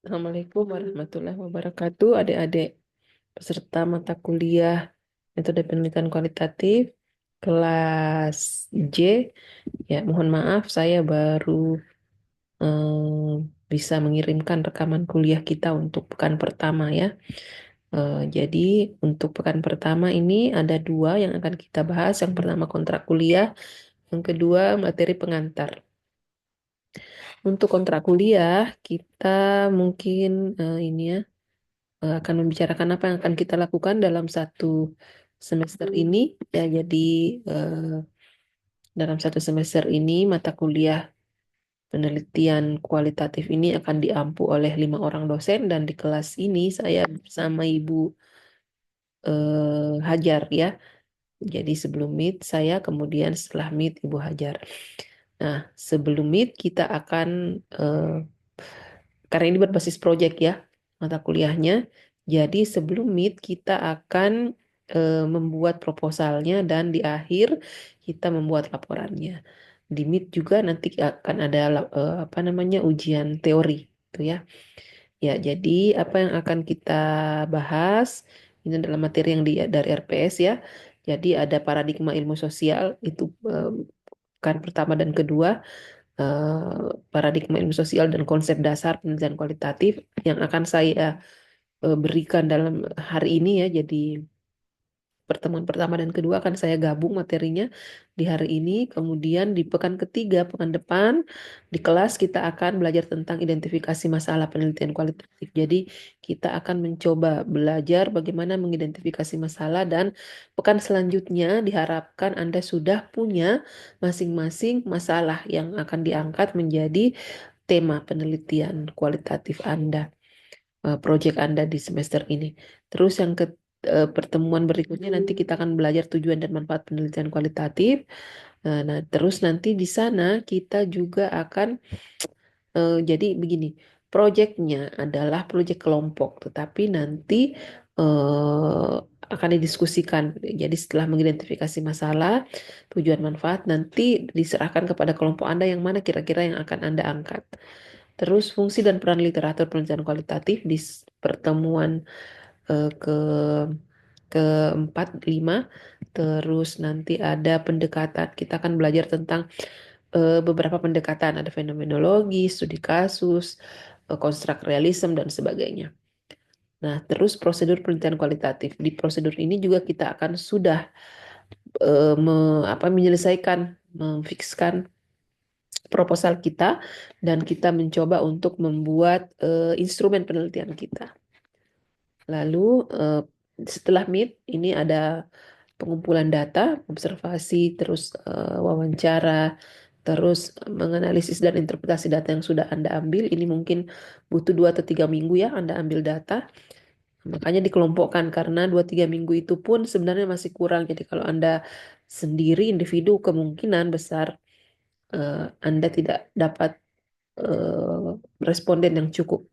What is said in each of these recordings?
Assalamualaikum warahmatullahi wabarakatuh, adik-adik peserta mata kuliah metode penelitian kualitatif kelas J. Ya, mohon maaf saya baru bisa mengirimkan rekaman kuliah kita untuk pekan pertama ya. Jadi untuk pekan pertama ini ada dua yang akan kita bahas. Yang pertama kontrak kuliah, yang kedua materi pengantar. Untuk kontrak kuliah kita mungkin ini ya akan membicarakan apa yang akan kita lakukan dalam satu semester ini. Ya, jadi dalam satu semester ini mata kuliah penelitian kualitatif ini akan diampu oleh 5 orang dosen dan di kelas ini saya bersama Ibu Hajar ya. Jadi sebelum meet saya, kemudian setelah meet Ibu Hajar. Nah, sebelum meet kita akan karena ini berbasis project ya mata kuliahnya. Jadi sebelum meet kita akan membuat proposalnya dan di akhir kita membuat laporannya. Di meet juga nanti akan ada apa namanya ujian teori itu ya. Ya, jadi apa yang akan kita bahas ini adalah materi yang dari RPS ya. Jadi ada paradigma ilmu sosial itu kan pertama dan kedua, paradigma ilmu sosial dan konsep dasar penelitian kualitatif yang akan saya berikan dalam hari ini ya. Jadi pertemuan pertama dan kedua akan saya gabung materinya di hari ini. Kemudian di pekan ketiga, pekan depan, di kelas kita akan belajar tentang identifikasi masalah penelitian kualitatif. Jadi kita akan mencoba belajar bagaimana mengidentifikasi masalah dan pekan selanjutnya diharapkan Anda sudah punya masing-masing masalah yang akan diangkat menjadi tema penelitian kualitatif Anda, proyek Anda di semester ini. Terus yang ke pertemuan berikutnya nanti kita akan belajar tujuan dan manfaat penelitian kualitatif. Nah, terus nanti di sana kita juga akan jadi begini, proyeknya adalah proyek kelompok, tetapi nanti akan didiskusikan. Jadi setelah mengidentifikasi masalah, tujuan manfaat, nanti diserahkan kepada kelompok Anda yang mana kira-kira yang akan Anda angkat. Terus fungsi dan peran literatur penelitian kualitatif di pertemuan ke keempat, lima. Terus nanti ada pendekatan. Kita akan belajar tentang beberapa pendekatan. Ada fenomenologi, studi kasus, konstruk realism, dan sebagainya. Nah, terus prosedur penelitian kualitatif. Di prosedur ini juga kita akan sudah menyelesaikan, memfikskan proposal kita, dan kita mencoba untuk membuat instrumen penelitian kita. Lalu setelah meet ini ada pengumpulan data, observasi, terus wawancara, terus menganalisis dan interpretasi data yang sudah Anda ambil. Ini mungkin butuh 2 atau 3 minggu ya Anda ambil data. Makanya dikelompokkan karena 2-3 minggu itu pun sebenarnya masih kurang. Jadi kalau Anda sendiri individu kemungkinan besar Anda tidak dapat responden yang cukup.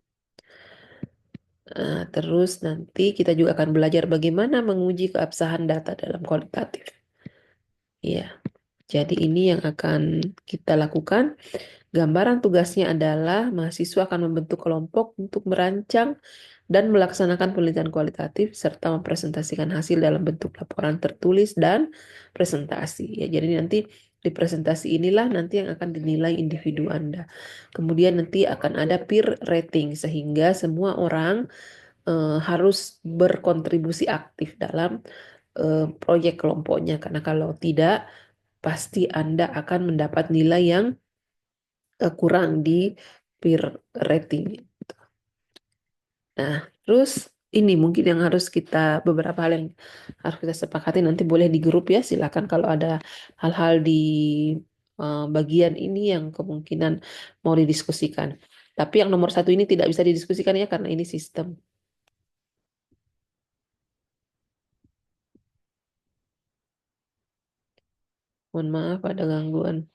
Terus nanti kita juga akan belajar bagaimana menguji keabsahan data dalam kualitatif. Ya, jadi ini yang akan kita lakukan. Gambaran tugasnya adalah mahasiswa akan membentuk kelompok untuk merancang dan melaksanakan penelitian kualitatif serta mempresentasikan hasil dalam bentuk laporan tertulis dan presentasi. Ya, jadi nanti di presentasi inilah nanti yang akan dinilai individu Anda. Kemudian nanti akan ada peer rating sehingga semua orang harus berkontribusi aktif dalam proyek kelompoknya karena kalau tidak pasti Anda akan mendapat nilai yang kurang di peer rating. Nah, terus ini mungkin yang harus kita beberapa hal yang harus kita sepakati nanti boleh di grup ya. Silakan kalau ada hal-hal di bagian ini yang kemungkinan mau didiskusikan. Tapi yang nomor satu ini tidak bisa didiskusikan ya karena ini sistem. Mohon maaf ada gangguan.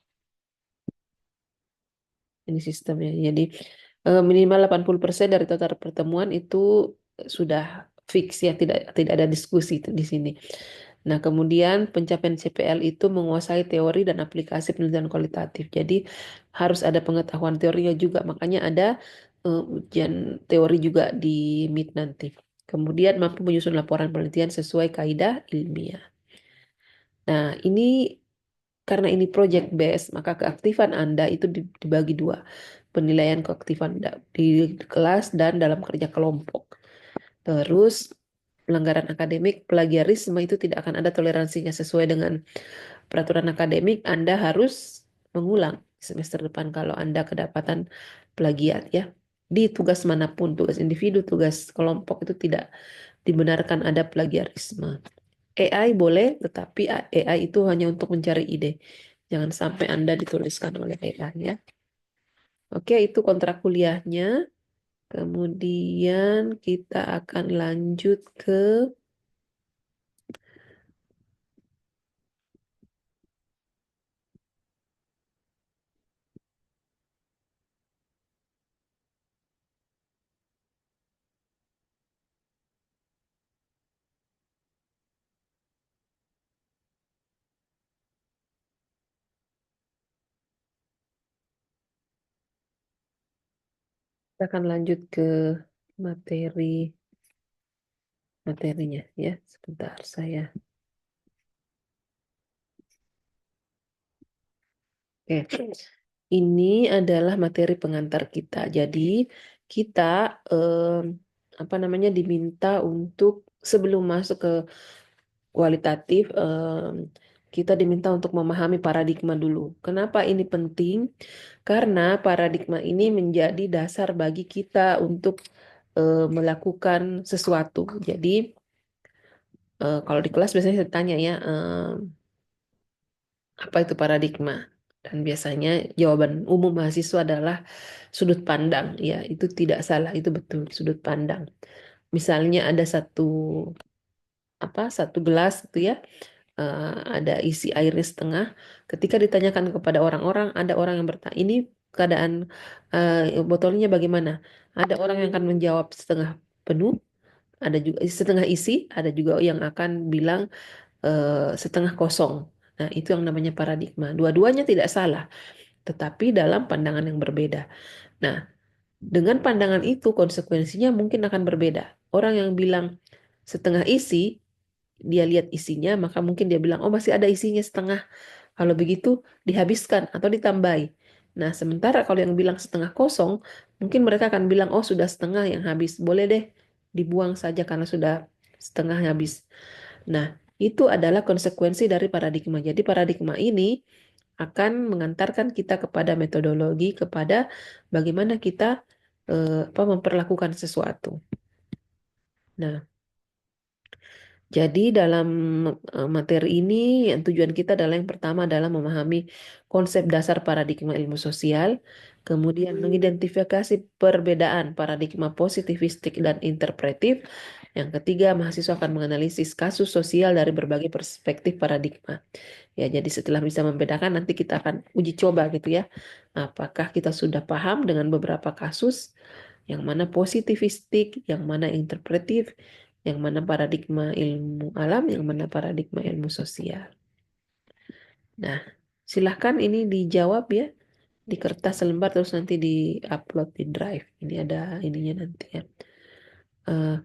Ini sistemnya. Jadi minimal 80% dari total pertemuan itu sudah fix ya, tidak ada diskusi di sini. Nah, kemudian pencapaian CPL itu menguasai teori dan aplikasi penelitian kualitatif. Jadi harus ada pengetahuan teorinya juga. Makanya ada ujian teori juga di MIT nanti. Kemudian mampu menyusun laporan penelitian sesuai kaidah ilmiah. Nah, ini karena ini project based, maka keaktifan Anda itu dibagi dua. Penilaian keaktifan di kelas dan dalam kerja kelompok. Terus pelanggaran akademik, plagiarisme itu tidak akan ada toleransinya sesuai dengan peraturan akademik. Anda harus mengulang semester depan kalau Anda kedapatan plagiat ya. Di tugas manapun, tugas individu, tugas kelompok itu tidak dibenarkan ada plagiarisme. AI boleh, tetapi AI itu hanya untuk mencari ide. Jangan sampai Anda dituliskan oleh AI ya. Oke, itu kontrak kuliahnya. Kemudian kita akan lanjut ke kita akan lanjut ke materi materinya ya. Sebentar saya. Oke. Ini adalah materi pengantar kita. Jadi kita apa namanya diminta untuk sebelum masuk ke kualitatif kita diminta untuk memahami paradigma dulu. Kenapa ini penting? Karena paradigma ini menjadi dasar bagi kita untuk melakukan sesuatu. Jadi kalau di kelas biasanya saya tanya ya, apa itu paradigma? Dan biasanya jawaban umum mahasiswa adalah sudut pandang. Ya, itu tidak salah, itu betul, sudut pandang. Misalnya ada satu gelas gitu ya, ada isi airnya setengah. Ketika ditanyakan kepada orang-orang, ada orang yang bertanya, ini keadaan botolnya bagaimana? Ada orang yang akan menjawab setengah penuh, ada juga setengah isi, ada juga yang akan bilang setengah kosong. Nah, itu yang namanya paradigma. Dua-duanya tidak salah, tetapi dalam pandangan yang berbeda. Nah, dengan pandangan itu konsekuensinya mungkin akan berbeda. Orang yang bilang setengah isi, dia lihat isinya, maka mungkin dia bilang, oh masih ada isinya setengah. Kalau begitu dihabiskan atau ditambahi. Nah, sementara kalau yang bilang setengah kosong, mungkin mereka akan bilang, oh sudah setengah yang habis. Boleh deh dibuang saja karena sudah setengah habis. Nah, itu adalah konsekuensi dari paradigma. Jadi paradigma ini akan mengantarkan kita kepada metodologi, kepada bagaimana kita memperlakukan sesuatu. Nah, jadi dalam materi ini yang tujuan kita adalah yang pertama adalah memahami konsep dasar paradigma ilmu sosial, kemudian mengidentifikasi perbedaan paradigma positivistik dan interpretif. Yang ketiga, mahasiswa akan menganalisis kasus sosial dari berbagai perspektif paradigma. Ya, jadi setelah bisa membedakan nanti kita akan uji coba gitu ya. Apakah kita sudah paham dengan beberapa kasus yang mana positivistik, yang mana interpretif, yang mana paradigma ilmu alam, yang mana paradigma ilmu sosial. Nah, silahkan ini dijawab ya di kertas lembar terus nanti di-upload di Drive. Ini ada ininya nanti ya. Eh,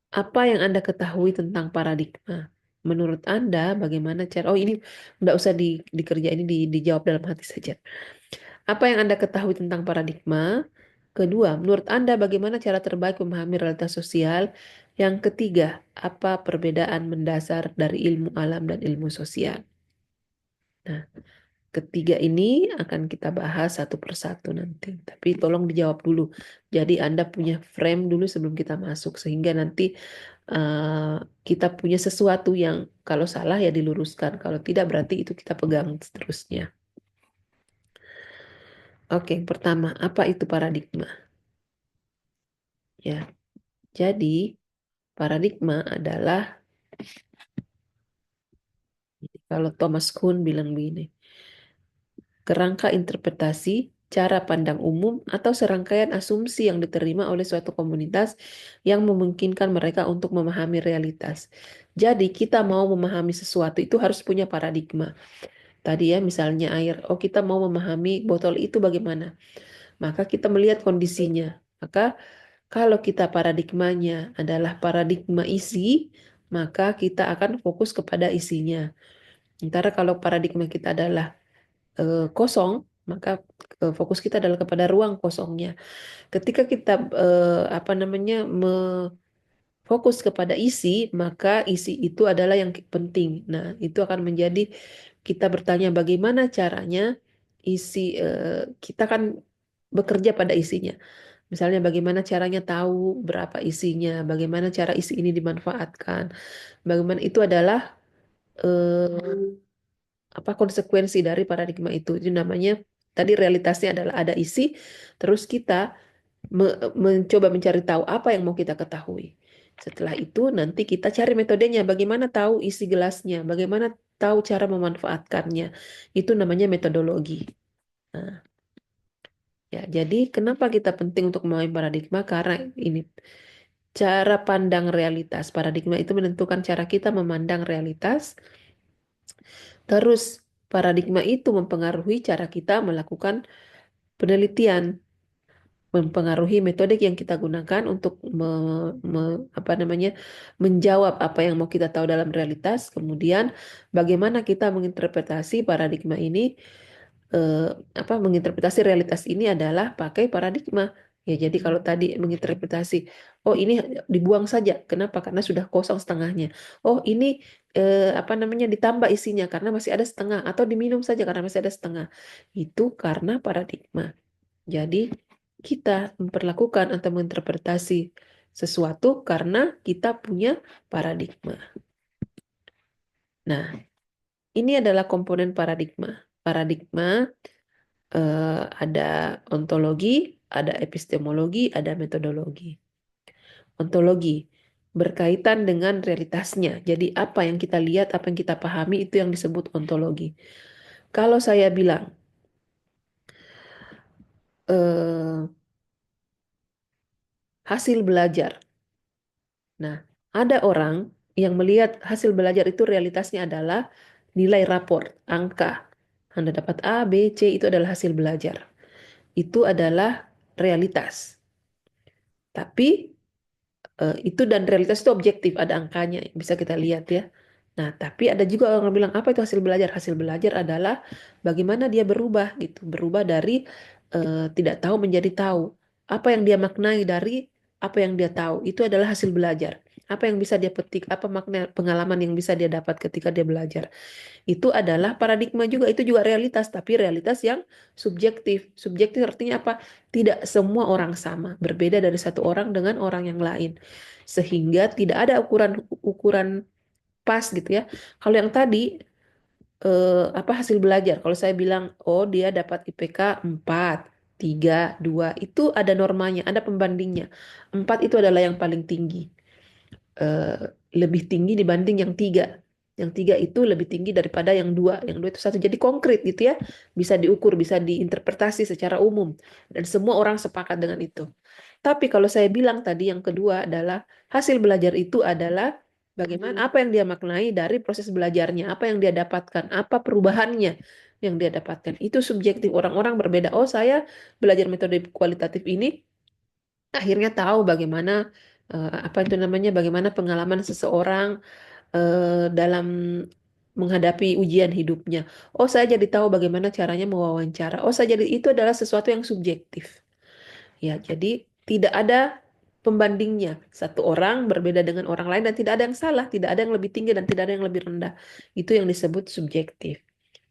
apa yang Anda ketahui tentang paradigma? Menurut Anda bagaimana cara? Oh ini nggak usah dikerja ini dijawab dalam hati saja. Apa yang Anda ketahui tentang paradigma? Kedua, menurut Anda bagaimana cara terbaik memahami realitas sosial? Yang ketiga, apa perbedaan mendasar dari ilmu alam dan ilmu sosial? Nah, ketiga ini akan kita bahas satu persatu nanti. Tapi tolong dijawab dulu. Jadi Anda punya frame dulu sebelum kita masuk. Sehingga nanti kita punya sesuatu yang kalau salah ya diluruskan. Kalau tidak berarti itu kita pegang seterusnya. Oke, yang pertama, apa itu paradigma? Ya, jadi paradigma adalah kalau Thomas Kuhn bilang begini, kerangka interpretasi, cara pandang umum, atau serangkaian asumsi yang diterima oleh suatu komunitas yang memungkinkan mereka untuk memahami realitas. Jadi kita mau memahami sesuatu itu harus punya paradigma. Tadi ya misalnya air, oh kita mau memahami botol itu bagaimana. Maka kita melihat kondisinya. Maka kalau kita paradigmanya adalah paradigma isi, maka kita akan fokus kepada isinya. Sementara kalau paradigma kita adalah kosong, maka fokus kita adalah kepada ruang kosongnya. Ketika kita apa namanya fokus kepada isi, maka isi itu adalah yang penting. Nah, itu akan menjadi kita bertanya bagaimana caranya isi kita kan bekerja pada isinya. Misalnya bagaimana caranya tahu berapa isinya, bagaimana cara isi ini dimanfaatkan, bagaimana itu adalah apa konsekuensi dari paradigma itu. Itu namanya tadi realitasnya adalah ada isi, terus kita mencoba mencari tahu apa yang mau kita ketahui. Setelah itu nanti kita cari metodenya, bagaimana tahu isi gelasnya, bagaimana tahu cara memanfaatkannya. Itu namanya metodologi. Nah, ya, jadi kenapa kita penting untuk memahami paradigma? Karena ini cara pandang realitas. Paradigma itu menentukan cara kita memandang realitas. Terus paradigma itu mempengaruhi cara kita melakukan penelitian, mempengaruhi metode yang kita gunakan untuk apa namanya menjawab apa yang mau kita tahu dalam realitas. Kemudian bagaimana kita menginterpretasi paradigma ini, eh, apa menginterpretasi realitas ini adalah pakai paradigma. Ya, jadi kalau tadi menginterpretasi, oh ini dibuang saja. Kenapa? Karena sudah kosong setengahnya. Oh ini apa namanya ditambah isinya karena masih ada setengah, atau diminum saja karena masih ada setengah. Itu karena paradigma. Jadi kita memperlakukan atau menginterpretasi sesuatu karena kita punya paradigma. Nah, ini adalah komponen paradigma. Paradigma ada ontologi, ada epistemologi, ada metodologi. Ontologi berkaitan dengan realitasnya. Jadi apa yang kita lihat, apa yang kita pahami itu yang disebut ontologi. Kalau saya bilang eh, hasil belajar. Nah, ada orang yang melihat hasil belajar itu realitasnya adalah nilai rapor, angka. Anda dapat A, B, C itu adalah hasil belajar. Itu adalah realitas. Tapi itu dan realitas itu objektif, ada angkanya, bisa kita lihat ya. Nah, tapi ada juga orang yang bilang apa itu hasil belajar? Hasil belajar adalah bagaimana dia berubah gitu, berubah dari tidak tahu menjadi tahu. Apa yang dia maknai dari apa yang dia tahu itu adalah hasil belajar. Apa yang bisa dia petik, apa makna pengalaman yang bisa dia dapat ketika dia belajar. Itu adalah paradigma juga, itu juga realitas, tapi realitas yang subjektif. Subjektif artinya apa? Tidak semua orang sama, berbeda dari satu orang dengan orang yang lain. Sehingga tidak ada ukuran ukuran pas gitu ya. Kalau yang tadi apa hasil belajar? Kalau saya bilang, oh dia dapat IPK 4, 3, 2, itu ada normanya, ada pembandingnya. 4 itu adalah yang paling tinggi, eh, lebih tinggi dibanding yang 3. Yang 3 itu lebih tinggi daripada yang 2. Yang 2 itu 1. Jadi konkret gitu ya. Bisa diukur, bisa diinterpretasi secara umum. Dan semua orang sepakat dengan itu. Tapi kalau saya bilang tadi yang kedua adalah hasil belajar itu adalah bagaimana apa yang dia maknai dari proses belajarnya, apa yang dia dapatkan, apa perubahannya yang dia dapatkan. Itu subjektif, orang-orang berbeda. Oh, saya belajar metode kualitatif ini akhirnya tahu bagaimana apa itu namanya bagaimana pengalaman seseorang dalam menghadapi ujian hidupnya. Oh, saya jadi tahu bagaimana caranya mewawancara. Oh, saya jadi itu adalah sesuatu yang subjektif. Ya, jadi tidak ada pembandingnya. Satu orang berbeda dengan orang lain dan tidak ada yang salah, tidak ada yang lebih tinggi dan tidak ada yang lebih rendah. Itu yang disebut subjektif.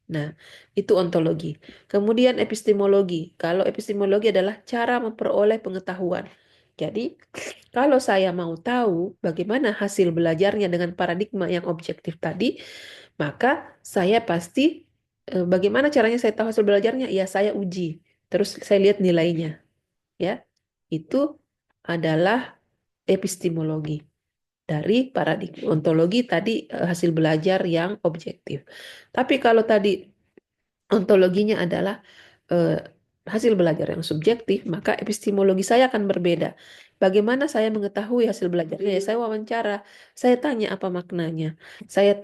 Nah, itu ontologi. Kemudian epistemologi. Kalau epistemologi adalah cara memperoleh pengetahuan. Jadi, kalau saya mau tahu bagaimana hasil belajarnya dengan paradigma yang objektif tadi, maka saya pasti bagaimana caranya saya tahu hasil belajarnya? Ya, saya uji. Terus saya lihat nilainya, ya. Itu adalah epistemologi. Dari paradigma ontologi tadi hasil belajar yang objektif. Tapi kalau tadi ontologinya adalah eh, hasil belajar yang subjektif, maka epistemologi saya akan berbeda. Bagaimana saya mengetahui hasil belajarnya? Ya, saya wawancara, saya tanya apa maknanya. Saya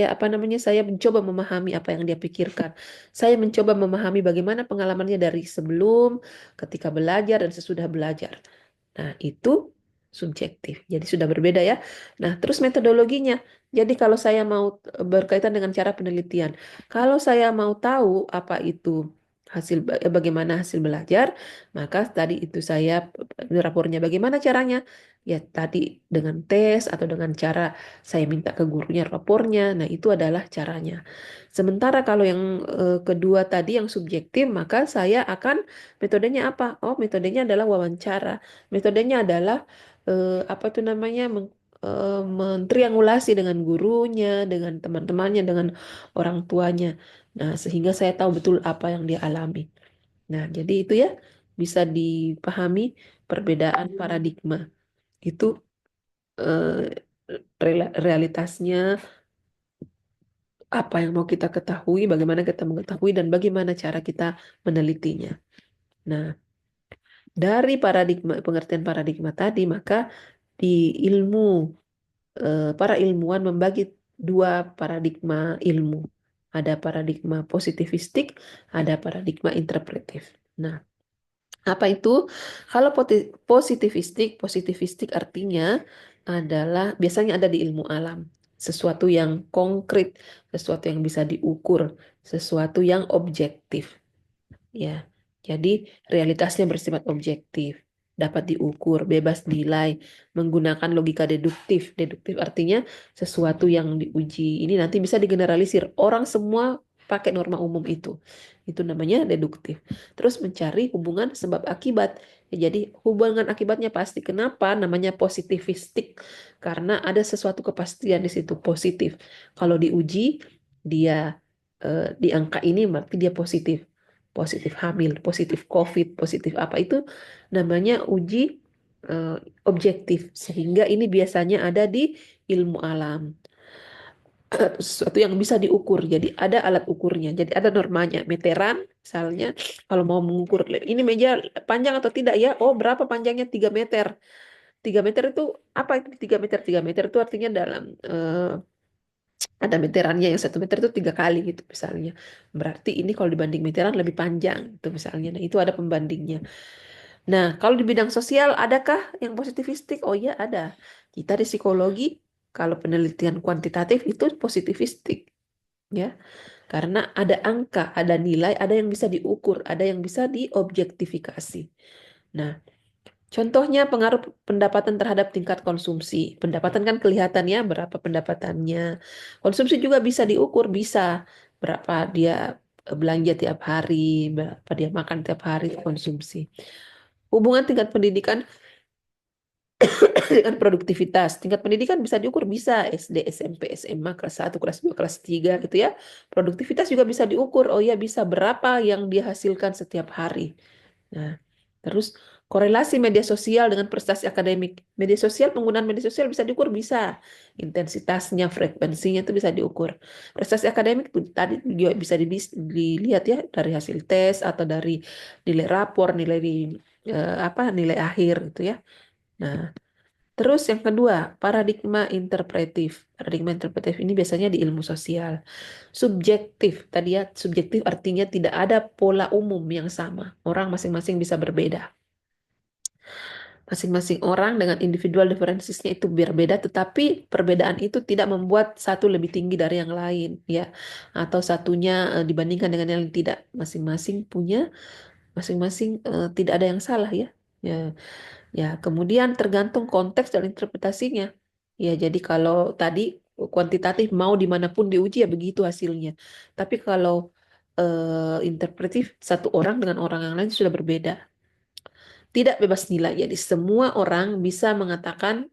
apa namanya? Saya mencoba memahami apa yang dia pikirkan. Saya mencoba memahami bagaimana pengalamannya dari sebelum, ketika belajar dan sesudah belajar. Nah, itu subjektif. Jadi sudah berbeda ya. Nah, terus metodologinya. Jadi kalau saya mau berkaitan dengan cara penelitian, kalau saya mau tahu apa itu bagaimana hasil belajar, maka tadi itu saya rapornya bagaimana caranya? Ya tadi dengan tes atau dengan cara saya minta ke gurunya rapornya. Nah, itu adalah caranya. Sementara kalau yang kedua tadi yang subjektif, maka saya akan metodenya apa? Oh, metodenya adalah wawancara. Metodenya adalah apa tuh namanya mentriangulasi dengan gurunya, dengan teman-temannya, dengan orang tuanya. Nah, sehingga saya tahu betul apa yang dia alami. Nah, jadi itu ya bisa dipahami perbedaan paradigma. Itu eh, realitasnya apa yang mau kita ketahui, bagaimana kita mengetahui dan bagaimana cara kita menelitinya. Nah, dari paradigma pengertian paradigma tadi, maka di ilmu para ilmuwan membagi dua paradigma ilmu. Ada paradigma positivistik, ada paradigma interpretif. Nah, apa itu? Kalau positivistik artinya adalah biasanya ada di ilmu alam. Sesuatu yang konkret, sesuatu yang bisa diukur, sesuatu yang objektif. Ya, jadi realitasnya bersifat objektif, dapat diukur, bebas nilai, menggunakan logika deduktif. Deduktif artinya sesuatu yang diuji. Ini nanti bisa digeneralisir. Orang semua pakai norma umum itu. Itu namanya deduktif. Terus mencari hubungan sebab akibat. Ya, jadi hubungan akibatnya pasti. Kenapa namanya positivistik? Karena ada sesuatu kepastian di situ positif. Kalau diuji, dia di angka ini berarti dia positif, positif hamil, positif COVID, positif apa itu namanya uji eh, objektif. Sehingga ini biasanya ada di ilmu alam. Sesuatu yang bisa diukur. Jadi ada alat ukurnya. Jadi ada normanya. Meteran misalnya kalau mau mengukur ini meja panjang atau tidak ya. Oh, berapa panjangnya? 3 meter. 3 meter itu apa itu 3 meter? 3 meter itu artinya dalam ada meterannya yang 1 meter itu 3 kali gitu misalnya. Berarti ini kalau dibanding meteran lebih panjang itu misalnya. Nah, itu ada pembandingnya. Nah, kalau di bidang sosial adakah yang positivistik? Oh iya ada. Kita di psikologi kalau penelitian kuantitatif itu positivistik ya. Karena ada angka, ada nilai, ada yang bisa diukur, ada yang bisa diobjektifikasi. Nah, contohnya pengaruh pendapatan terhadap tingkat konsumsi. Pendapatan kan kelihatan ya berapa pendapatannya. Konsumsi juga bisa diukur, bisa berapa dia belanja tiap hari, berapa dia makan tiap hari konsumsi. Hubungan tingkat pendidikan dengan produktivitas. Tingkat pendidikan bisa diukur, bisa SD, SMP, SMA, kelas 1, kelas 2, kelas 3 gitu ya. Produktivitas juga bisa diukur. Oh ya, bisa berapa yang dihasilkan setiap hari. Nah, terus korelasi media sosial dengan prestasi akademik. Media sosial, penggunaan media sosial bisa diukur, bisa. Intensitasnya, frekuensinya itu bisa diukur. Prestasi akademik itu tadi juga bisa dilihat ya dari hasil tes atau dari nilai rapor, nilai nilai akhir gitu ya. Nah, terus yang kedua, paradigma interpretif. Paradigma interpretif ini biasanya di ilmu sosial. Subjektif, tadi ya, subjektif artinya tidak ada pola umum yang sama. Orang masing-masing bisa berbeda. Masing-masing orang dengan individual differencesnya itu berbeda, tetapi perbedaan itu tidak membuat satu lebih tinggi dari yang lain, ya. Atau satunya dibandingkan dengan yang lain tidak. Masing-masing punya, masing-masing tidak ada yang salah ya. Ya, ya, kemudian tergantung konteks dan interpretasinya. Ya, jadi kalau tadi kuantitatif mau dimanapun diuji ya begitu hasilnya. Tapi kalau interpretif satu orang dengan orang yang lain sudah berbeda. Tidak bebas nilai. Jadi semua orang bisa mengatakan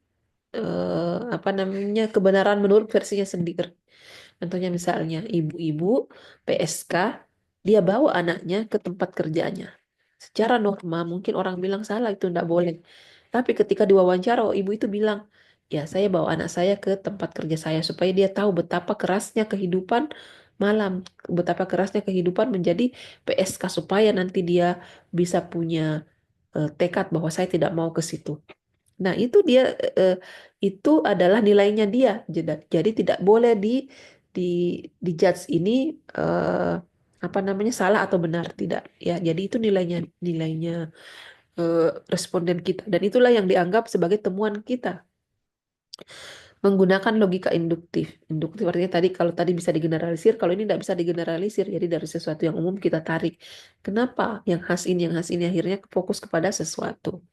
apa namanya kebenaran menurut versinya sendiri. Contohnya misalnya ibu-ibu PSK dia bawa anaknya ke tempat kerjanya. Secara norma mungkin orang bilang salah itu tidak boleh. Tapi ketika diwawancara oh, ibu itu bilang, ya saya bawa anak saya ke tempat kerja saya supaya dia tahu betapa kerasnya kehidupan malam. Betapa kerasnya kehidupan menjadi PSK supaya nanti dia bisa punya tekad bahwa saya tidak mau ke situ. Nah, itu dia eh, itu adalah nilainya dia. Jadi tidak boleh di dijudge ini eh, apa namanya salah atau benar, tidak. Ya, jadi itu nilainya nilainya eh, responden kita dan itulah yang dianggap sebagai temuan kita. Menggunakan logika induktif. Induktif artinya tadi kalau tadi bisa digeneralisir, kalau ini tidak bisa digeneralisir. Jadi dari sesuatu yang umum kita tarik. Kenapa yang khas ini akhirnya fokus kepada sesuatu.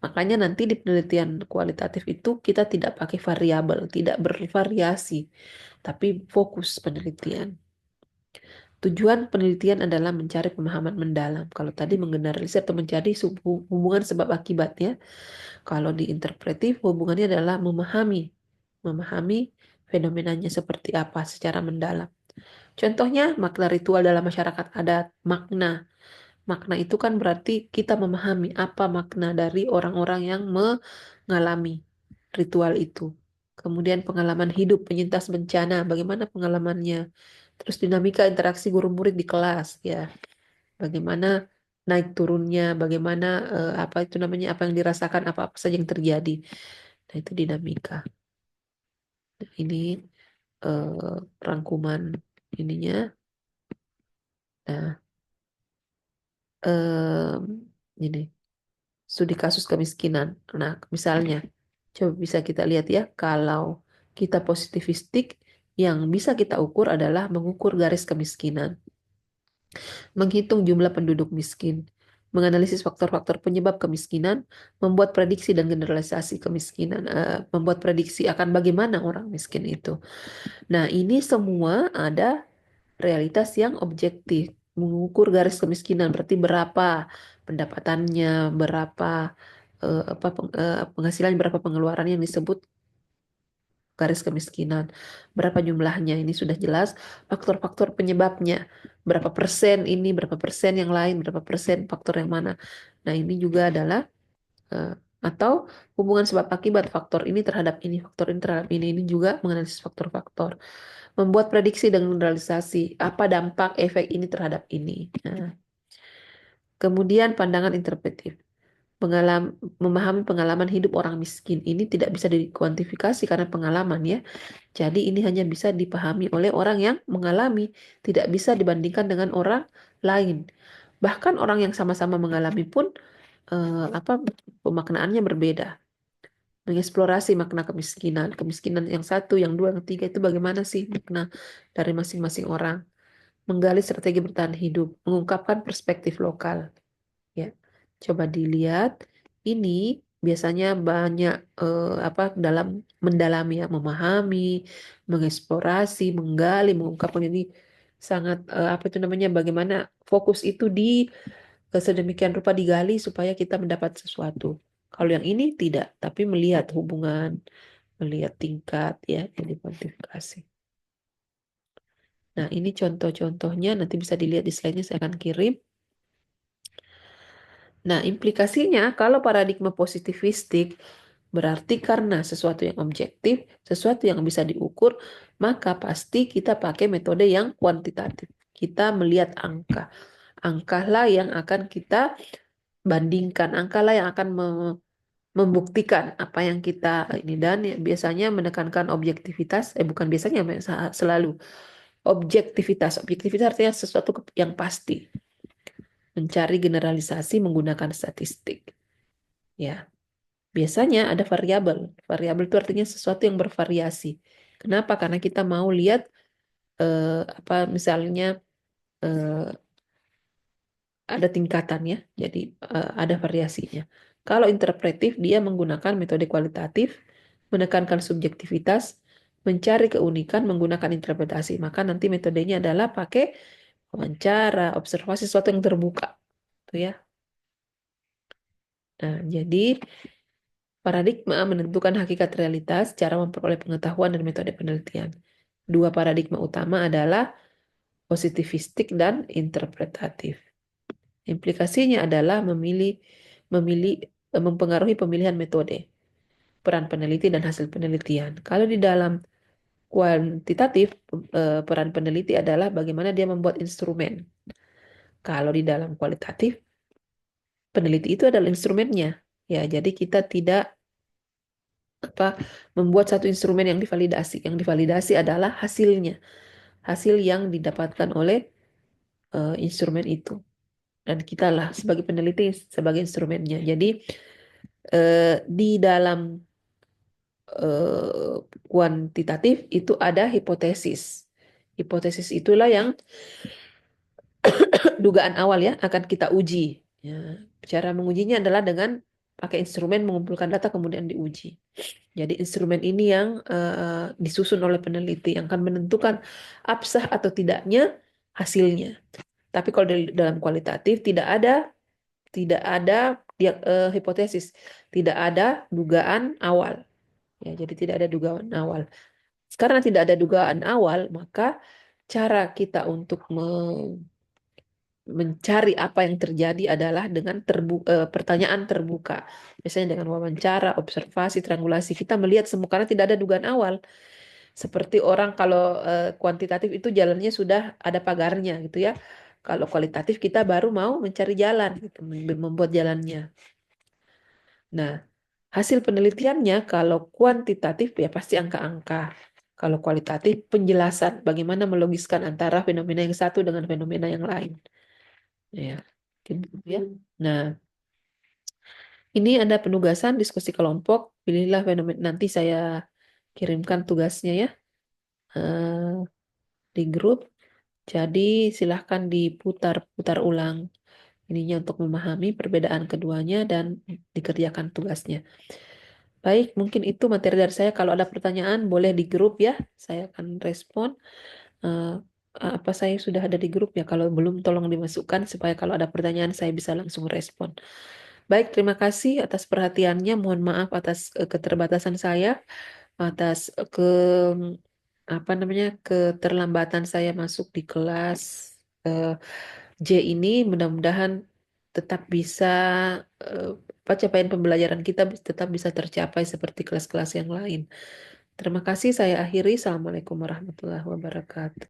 Makanya nanti di penelitian kualitatif itu kita tidak pakai variabel, tidak bervariasi, tapi fokus penelitian. Tujuan penelitian adalah mencari pemahaman mendalam. Kalau tadi menggeneralisir atau mencari hubungan sebab akibatnya, kalau di interpretif hubungannya adalah memahami fenomenanya seperti apa secara mendalam. Contohnya makna ritual dalam masyarakat adat, makna itu kan berarti kita memahami apa makna dari orang-orang yang mengalami ritual itu. Kemudian pengalaman hidup penyintas bencana, bagaimana pengalamannya. Terus dinamika interaksi guru murid di kelas, ya. Bagaimana naik turunnya, bagaimana apa itu namanya, apa yang dirasakan, apa-apa saja yang terjadi. Nah, itu dinamika. Nah, ini rangkuman ininya. Nah, em, ini. Studi kasus kemiskinan. Nah, misalnya, coba bisa kita lihat ya, kalau kita positivistik, yang bisa kita ukur adalah mengukur garis kemiskinan, menghitung jumlah penduduk miskin, menganalisis faktor-faktor penyebab kemiskinan, membuat prediksi dan generalisasi kemiskinan, membuat prediksi akan bagaimana orang miskin itu. Nah, ini semua ada realitas yang objektif. Mengukur garis kemiskinan berarti berapa pendapatannya, berapa penghasilan, berapa pengeluaran yang disebut garis kemiskinan, berapa jumlahnya ini sudah jelas, faktor-faktor penyebabnya, berapa persen ini, berapa persen yang lain, berapa persen faktor yang mana. Nah, ini juga adalah eh, atau hubungan sebab akibat faktor ini terhadap ini, faktor ini terhadap ini juga menganalisis faktor-faktor. Membuat prediksi dan generalisasi, apa dampak efek ini terhadap ini. Nah, kemudian pandangan interpretif. Memahami pengalaman hidup orang miskin ini tidak bisa dikuantifikasi karena pengalaman ya. Jadi ini hanya bisa dipahami oleh orang yang mengalami, tidak bisa dibandingkan dengan orang lain. Bahkan orang yang sama-sama mengalami pun apa pemaknaannya berbeda. Mengeksplorasi makna kemiskinan, kemiskinan yang satu, yang dua, yang tiga itu bagaimana sih makna dari masing-masing orang. Menggali strategi bertahan hidup, mengungkapkan perspektif lokal. Ya, coba dilihat. Ini biasanya banyak apa dalam mendalami ya, memahami, mengeksplorasi, menggali, mengungkapkan ini sangat apa itu namanya? Bagaimana fokus itu di sedemikian rupa digali supaya kita mendapat sesuatu. Kalau yang ini tidak, tapi melihat hubungan, melihat tingkat ya yang dikuantifikasi. Nah, ini contoh-contohnya nanti bisa dilihat di slide-nya saya akan kirim. Nah, implikasinya kalau paradigma positivistik berarti karena sesuatu yang objektif, sesuatu yang bisa diukur, maka pasti kita pakai metode yang kuantitatif. Kita melihat angka. Angkalah yang akan kita bandingkan, angkalah yang akan membuktikan apa yang kita ini dan ya, biasanya menekankan objektivitas, bukan biasanya, selalu objektivitas. Objektivitas artinya sesuatu yang pasti. Mencari generalisasi menggunakan statistik. Ya, biasanya ada variabel. Variabel itu artinya sesuatu yang bervariasi. Kenapa? Karena kita mau lihat apa misalnya eh, ada tingkatannya, jadi ada variasinya. Kalau interpretif dia menggunakan metode kualitatif, menekankan subjektivitas, mencari keunikan menggunakan interpretasi. Maka nanti metodenya adalah pakai wawancara, observasi sesuatu yang terbuka, tuh ya. Nah, jadi paradigma menentukan hakikat realitas, cara memperoleh pengetahuan dan metode penelitian. Dua paradigma utama adalah positivistik dan interpretatif. Implikasinya adalah memilih mempengaruhi pemilihan metode, peran peneliti dan hasil penelitian. Kalau di dalam kuantitatif, peran peneliti adalah bagaimana dia membuat instrumen. Kalau di dalam kualitatif, peneliti itu adalah instrumennya. Ya, jadi kita tidak membuat satu instrumen yang divalidasi. Yang divalidasi adalah hasilnya, hasil yang didapatkan oleh instrumen itu. Dan kita lah sebagai peneliti sebagai instrumennya. Jadi di dalam kuantitatif itu ada hipotesis. Hipotesis itulah yang dugaan awal ya akan kita uji. Ya, cara mengujinya adalah dengan pakai instrumen mengumpulkan data kemudian diuji. Jadi instrumen ini yang disusun oleh peneliti yang akan menentukan absah atau tidaknya hasilnya. Tapi kalau dalam kualitatif tidak ada hipotesis, tidak ada dugaan awal. Ya, jadi tidak ada dugaan awal. Karena tidak ada dugaan awal, maka cara kita untuk mencari apa yang terjadi adalah dengan pertanyaan terbuka. Biasanya dengan wawancara, observasi, triangulasi. Kita melihat semua karena tidak ada dugaan awal. Seperti orang kalau kuantitatif itu jalannya sudah ada pagarnya gitu ya. Kalau kualitatif kita baru mau mencari jalan, gitu, membuat jalannya. Nah, hasil penelitiannya kalau kuantitatif ya pasti angka-angka. Kalau kualitatif penjelasan bagaimana melogiskan antara fenomena yang satu dengan fenomena yang lain. Ya, gitu ya. Nah, ini ada penugasan diskusi kelompok. Pilihlah fenomena, nanti saya kirimkan tugasnya ya di grup. Jadi silahkan diputar-putar ulang ininya untuk memahami perbedaan keduanya dan dikerjakan tugasnya. Baik, mungkin itu materi dari saya. Kalau ada pertanyaan boleh di grup ya. Saya akan respon. Eh, apa saya sudah ada di grup ya? Kalau belum tolong dimasukkan supaya kalau ada pertanyaan saya bisa langsung respon. Baik, terima kasih atas perhatiannya. Mohon maaf atas keterbatasan saya, atas apa namanya keterlambatan saya masuk di kelas eh, J ini. Mudah-mudahan tetap bisa eh, capaian pembelajaran kita tetap bisa tercapai seperti kelas-kelas yang lain. Terima kasih. Saya akhiri. Assalamualaikum warahmatullahi wabarakatuh.